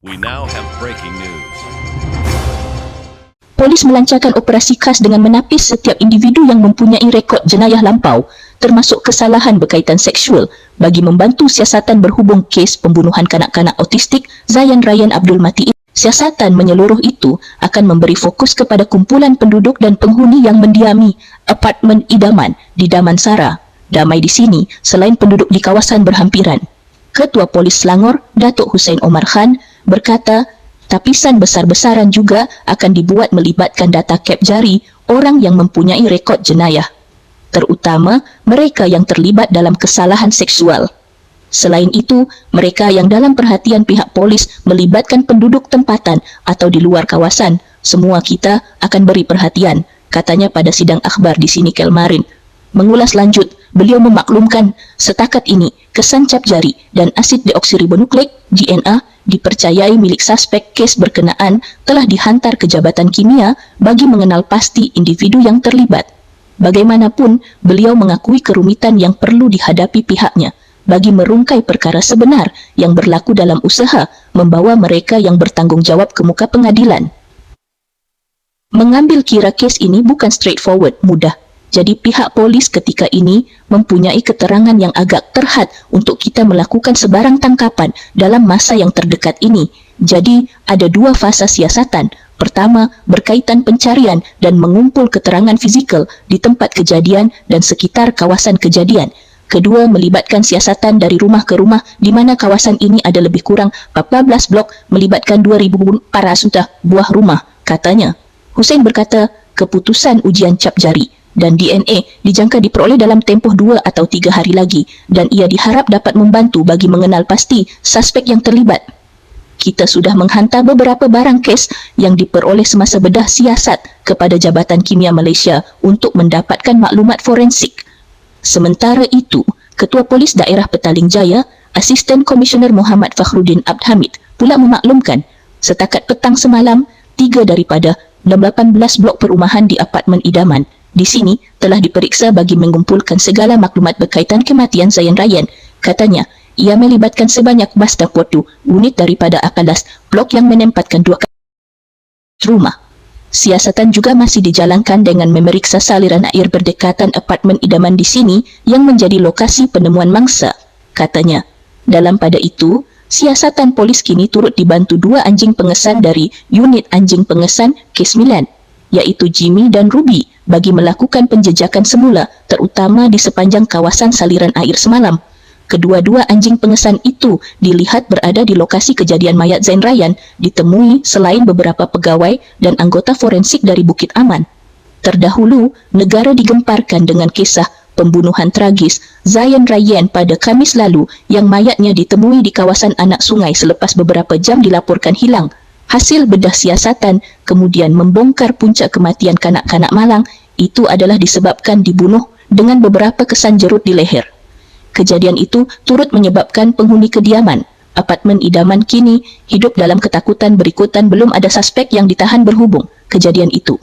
We now have breaking news. Polis melancarkan operasi khas dengan menapis setiap individu yang mempunyai rekod jenayah lampau, termasuk kesalahan berkaitan seksual, bagi membantu siasatan berhubung kes pembunuhan kanak-kanak autistik Zayan Rayyan Abdul Matiin. Siasatan menyeluruh itu akan memberi fokus kepada kumpulan penduduk dan penghuni yang mendiami apartmen idaman di Damansara. Damai di sini selain penduduk di kawasan berhampiran. Ketua Polis Selangor, Datuk Hussein Omar Khan, berkata, tapisan besar-besaran juga akan dibuat melibatkan data kep jari orang yang mempunyai rekod jenayah, terutama mereka yang terlibat dalam kesalahan seksual. Selain itu, mereka yang dalam perhatian pihak polis melibatkan penduduk tempatan atau di luar kawasan, semua kita akan beri perhatian, katanya pada sidang akhbar di sini kemarin. Mengulas lanjut, beliau memaklumkan setakat ini kesan cap jari dan asid deoksiribonukleik (DNA) dipercayai milik suspek kes berkenaan telah dihantar ke Jabatan Kimia bagi mengenal pasti individu yang terlibat. Bagaimanapun, beliau mengakui kerumitan yang perlu dihadapi pihaknya bagi merungkai perkara sebenar yang berlaku dalam usaha membawa mereka yang bertanggungjawab ke muka pengadilan. Mengambil kira kes ini bukan straightforward, mudah. Jadi pihak polis ketika ini mempunyai keterangan yang agak terhad untuk kita melakukan sebarang tangkapan dalam masa yang terdekat ini. Jadi ada dua fasa siasatan. Pertama, berkaitan pencarian dan mengumpul keterangan fizikal di tempat kejadian dan sekitar kawasan kejadian. Kedua, melibatkan siasatan dari rumah ke rumah di mana kawasan ini ada lebih kurang 14 blok melibatkan 2,400 buah rumah, katanya. Hussein berkata, keputusan ujian cap jari dan DNA dijangka diperoleh dalam tempoh 2 atau 3 hari lagi dan ia diharap dapat membantu bagi mengenal pasti suspek yang terlibat. Kita sudah menghantar beberapa barang kes yang diperoleh semasa bedah siasat kepada Jabatan Kimia Malaysia untuk mendapatkan maklumat forensik. Sementara itu, Ketua Polis Daerah Petaling Jaya, Asisten Komisioner Muhammad Fakhruddin Abd Hamid pula memaklumkan setakat petang semalam 3 daripada 18 blok perumahan di apartmen idaman di sini telah diperiksa bagi mengumpulkan segala maklumat berkaitan kematian Zayan Rayyan. Katanya, ia melibatkan sebanyak 24 unit daripada 18 blok yang menempatkan 2 rumah. Siasatan juga masih dijalankan dengan memeriksa saliran air berdekatan apartmen idaman di sini yang menjadi lokasi penemuan mangsa, katanya. Dalam pada itu, siasatan polis kini turut dibantu 2 anjing pengesan dari unit anjing pengesan K9, iaitu Jimmy dan Ruby, bagi melakukan penjejakan semula, terutama di sepanjang kawasan saliran air semalam. Kedua-dua anjing pengesan itu dilihat berada di lokasi kejadian mayat Zayan Rayyan, ditemui selain beberapa pegawai dan anggota forensik dari Bukit Aman. Terdahulu, negara digemparkan dengan kisah pembunuhan tragis Zayan Rayyan pada Khamis lalu yang mayatnya ditemui di kawasan anak sungai selepas beberapa jam dilaporkan hilang. Hasil bedah siasatan kemudian membongkar puncak kematian kanak-kanak malang itu adalah disebabkan dibunuh dengan beberapa kesan jerut di leher. Kejadian itu turut menyebabkan penghuni kediaman apartmen idaman kini hidup dalam ketakutan berikutan belum ada suspek yang ditahan berhubung kejadian itu.